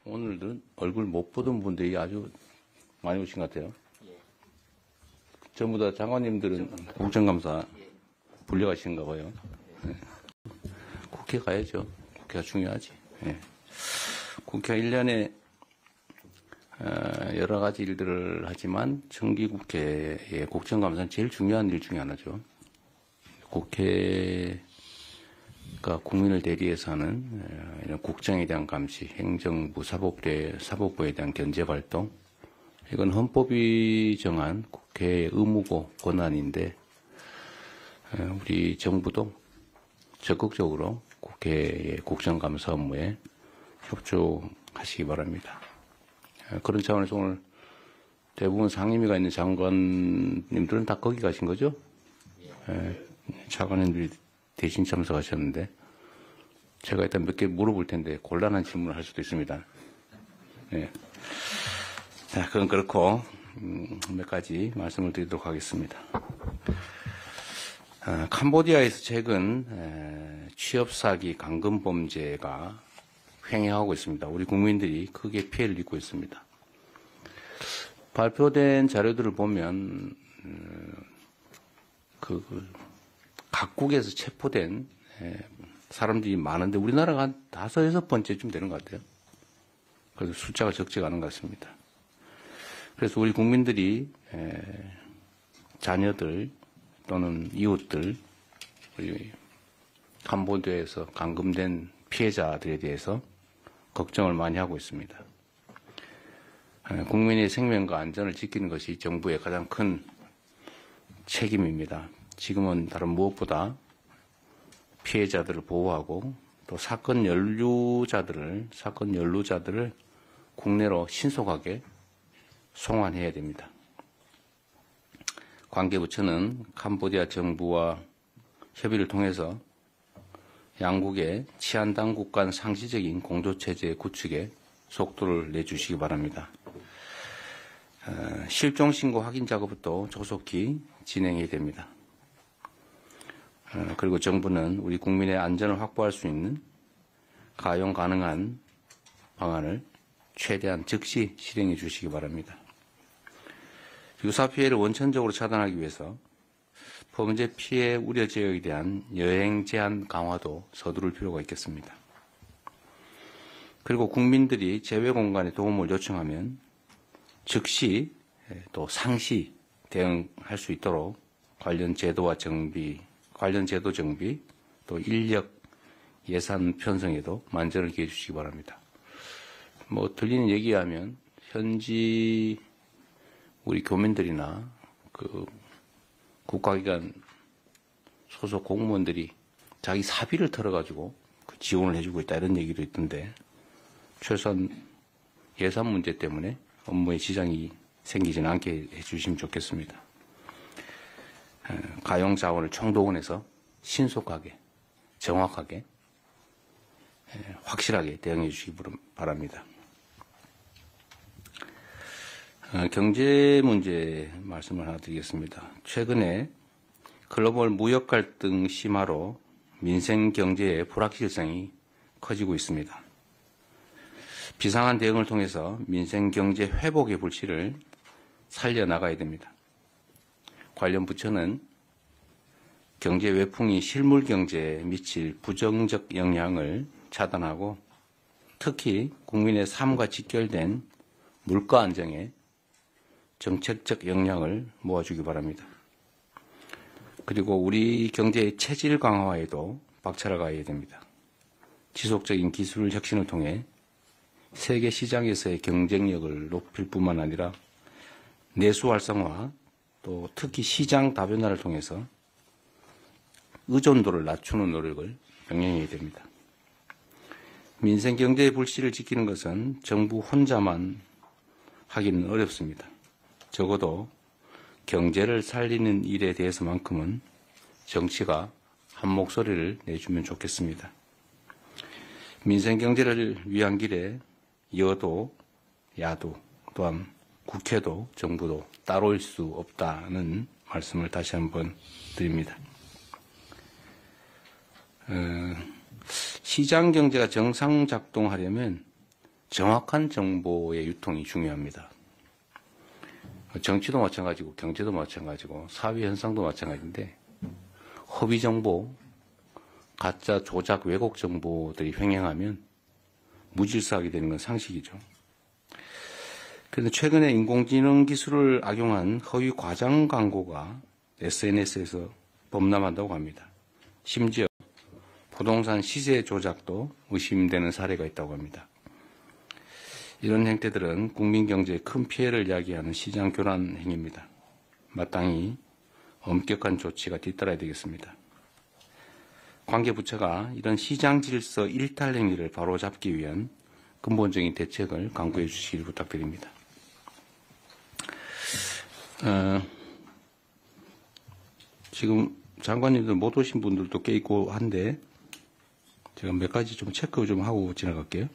오늘은 얼굴 못 보던 분들이 아주 많이 오신 것 같아요. 전부 다 장관님들은 국정감사 불려가시는가 봐요. 네. 국회 가야죠. 국회가 중요하지. 네. 국회가 1년에 여러 가지 일들을 하지만 정기국회의 국정감사는 제일 중요한 일 중에 하나죠. 국회가 국민을 대리해서 하는 이런 국정에 대한 감시, 행정부, 사법부에 대한 견제활동, 이건 헌법이 정한 국회의 의무고 권한인데 우리 정부도 적극적으로 국회의 국정감사 업무에 협조하시기 바랍니다. 그런 차원에서 오늘 대부분 상임위가 있는 장관님들은 다 거기 가신 거죠? 차관님들이 대신 참석하셨는데 제가 일단 몇 개 물어볼 텐데 곤란한 질문을 할 수도 있습니다. 네. 자, 그건 그렇고 몇 가지 말씀을 드리도록 하겠습니다. 캄보디아에서 최근 취업사기, 감금범죄가 횡행하고 있습니다. 우리 국민들이 크게 피해를 입고 있습니다. 발표된 자료들을 보면 각국에서 체포된 사람들이 많은데 우리나라가 한 5, 6번째쯤 되는 것 같아요. 그래서 숫자가 적지가 않은 것 같습니다. 그래서 우리 국민들이 자녀들 또는 이웃들, 우리 캄보디아에서 감금된 피해자들에 대해서 걱정을 많이 하고 있습니다. 국민의 생명과 안전을 지키는 것이 정부의 가장 큰 책임입니다. 지금은 다른 무엇보다 피해자들을 보호하고 또 사건 연루자들을 국내로 신속하게 송환해야 됩니다. 관계부처는 캄보디아 정부와 협의를 통해서 양국의 치안당국 간 상시적인 공조체제 구축에 속도를 내주시기 바랍니다. 실종신고 확인 작업도 조속히 진행해야 됩니다. 그리고 정부는 우리 국민의 안전을 확보할 수 있는 가용 가능한 방안을 최대한 즉시 실행해 주시기 바랍니다. 유사 피해를 원천적으로 차단하기 위해서 범죄 피해 우려 지역에 대한 여행 제한 강화도 서두를 필요가 있겠습니다. 그리고 국민들이 재외 공간에 도움을 요청하면 즉시 또 상시 대응할 수 있도록 관련 제도 정비, 또 인력 예산 편성에도 만전을 기해 주시기 바랍니다. 들리는 얘기하면 현지 우리 교민들이나 국가기관 소속 공무원들이 자기 사비를 털어가지고 지원을 해주고 있다 이런 얘기도 있던데 최소한 예산 문제 때문에 업무에 지장이 생기지는 않게 해주시면 좋겠습니다. 가용 자원을 총동원해서 신속하게, 정확하게, 확실하게 대응해 주시기 바랍니다. 경제 문제 말씀을 하나 드리겠습니다. 최근에 글로벌 무역 갈등 심화로 민생 경제의 불확실성이 커지고 있습니다. 비상한 대응을 통해서 민생 경제 회복의 불씨를 살려나가야 됩니다. 관련 부처는 경제 외풍이 실물 경제에 미칠 부정적 영향을 차단하고 특히 국민의 삶과 직결된 물가 안정에 정책적 역량을 모아주기 바랍니다. 그리고 우리 경제의 체질 강화에도 박차를 가해야 됩니다. 지속적인 기술 혁신을 통해 세계 시장에서의 경쟁력을 높일 뿐만 아니라 내수 활성화 또 특히 시장 다변화를 통해서 의존도를 낮추는 노력을 병행해야 됩니다. 민생 경제의 불씨를 지키는 것은 정부 혼자만 하기는 어렵습니다. 적어도 경제를 살리는 일에 대해서만큼은 정치가 한 목소리를 내주면 좋겠습니다. 민생 경제를 위한 길에 여도, 야도, 또한 국회도 정부도 따로일 수 없다는 말씀을 다시 한번 드립니다. 시장 경제가 정상 작동하려면 정확한 정보의 유통이 중요합니다. 정치도 마찬가지고 경제도 마찬가지고 사회 현상도 마찬가지인데 허위 정보, 가짜 조작 왜곡 정보들이 횡행하면 무질서하게 되는 건 상식이죠. 그런데 최근에 인공지능 기술을 악용한 허위 과장 광고가 SNS에서 범람한다고 합니다. 심지어 부동산 시세 조작도 의심되는 사례가 있다고 합니다. 이런 행태들은 국민 경제에 큰 피해를 야기하는 시장 교란 행위입니다. 마땅히 엄격한 조치가 뒤따라야 되겠습니다. 관계부처가 이런 시장 질서 일탈 행위를 바로잡기 위한 근본적인 대책을 강구해 주시길 부탁드립니다. 지금 장관님들 못 오신 분들도 꽤 있고 한데 제가 몇 가지 좀 체크 좀 하고 지나갈게요.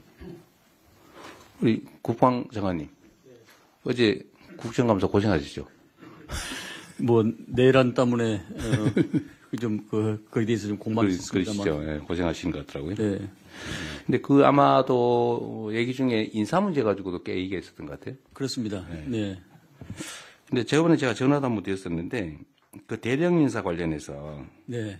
우리 국방장관님, 어제 국정감사 고생하셨죠? 뭐 내란 때문에 거기에 대해서 좀 공부를 했습니다만. 그러시죠. 네, 고생하신 것 같더라고요. 네. 근데 그 아마도 얘기 중에 인사 문제 가지고도 꽤 얘기했었던 것 같아요. 그렇습니다. 네. 근데 저번에 제가 전화도 한번 드렸었는데 그 대령 인사 관련해서 네.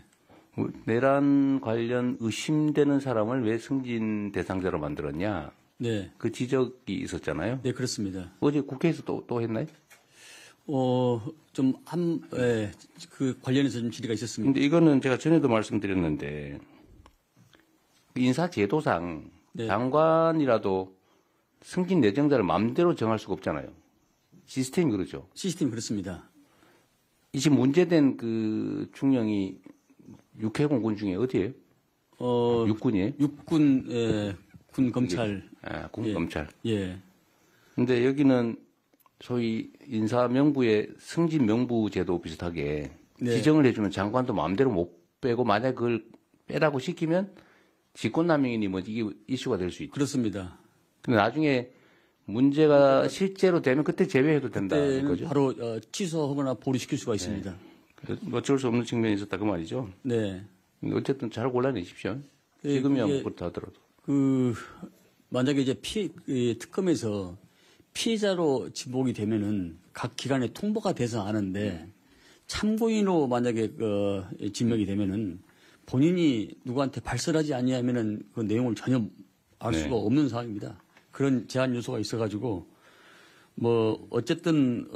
내란 관련 의심되는 사람을 왜 승진 대상자로 만들었냐? 네. 그 지적이 있었잖아요. 네, 그렇습니다. 어제 국회에서 또 했나요? 그 관련해서 좀 질의가 있었습니다. 근데 이거는 제가 전에도 말씀드렸는데 인사 제도상 네. 장관이라도 승진 내정자를 마음대로 정할 수가 없잖아요. 시스템이 그러죠. 시스템이 그렇습니다. 이 지금 문제된 그 중령이 육해공군 중에 어디예요? 육군이에요? 육군, 군 검찰. 군 검찰. 예. 근데 여기는 소위 인사 명부의 승진 명부 제도 비슷하게 네. 지정을 해주면 장관도 마음대로 못 빼고 만약 그걸 빼라고 시키면 직권남용이니 뭐 이게 이슈가 될 수 있죠. 그렇습니다. 근데 나중에 문제가 실제로 되면 그때 제외해도 된다는 그때는 거죠. 바로 취소하거나 보류시킬 수가 있습니다. 어쩔 수 없는 측면이 있었다 그 말이죠. 네. 어쨌든 잘 골라내십시오. 예, 지금이야 그게- 그렇다 하더라도. 만약에 이제 특검에서 피해자로 지목이 되면은 각 기관에 통보가 돼서 아는데 참고인으로 만약에 지명이 되면은 본인이 누구한테 발설하지 아니하면은 그 내용을 전혀 알 수가 없는 상황입니다. 그런 제한 요소가 있어가지고 뭐 어쨌든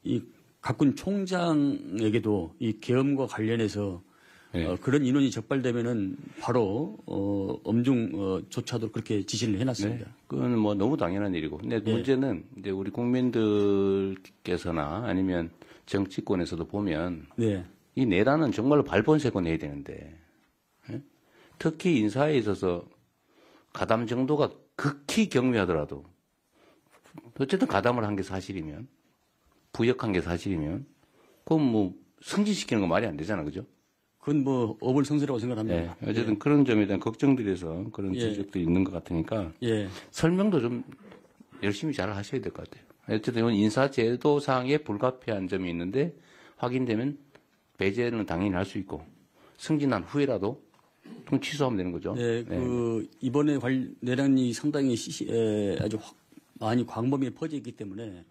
이 각군 총장에게도 이 계엄과 관련해서 그런 인원이 적발되면은 바로 엄중 조차도 그렇게 지시를 해놨습니다. 네. 그건 뭐 너무 당연한 일이고. 근데 문제는 이제 우리 국민들께서나 아니면 정치권에서도 보면 네. 이 내란은 정말로 발본색고 내야 되는데 특히 인사에 있어서 가담 정도가 극히 경미하더라도 어쨌든 가담을 한 게 사실이면 부역한 게 사실이면 그건 뭐 승진시키는 건 말이 안 되잖아, 그죠? 그건 뭐 어불성설이라고 생각합니다. 네, 어쨌든 그런 점에 대한 걱정들에서 그런 지적도 있는 것 같으니까 예. 설명도 좀 열심히 잘 하셔야 될 것 같아요. 어쨌든 이건 인사제도상에 불가피한 점이 있는데 확인되면 배제는 당연히 할 수 있고 승진한 후에라도 좀 취소하면 되는 거죠. 네, 이번에 내란이 상당히 아주 많이 광범위에 퍼져 있기 때문에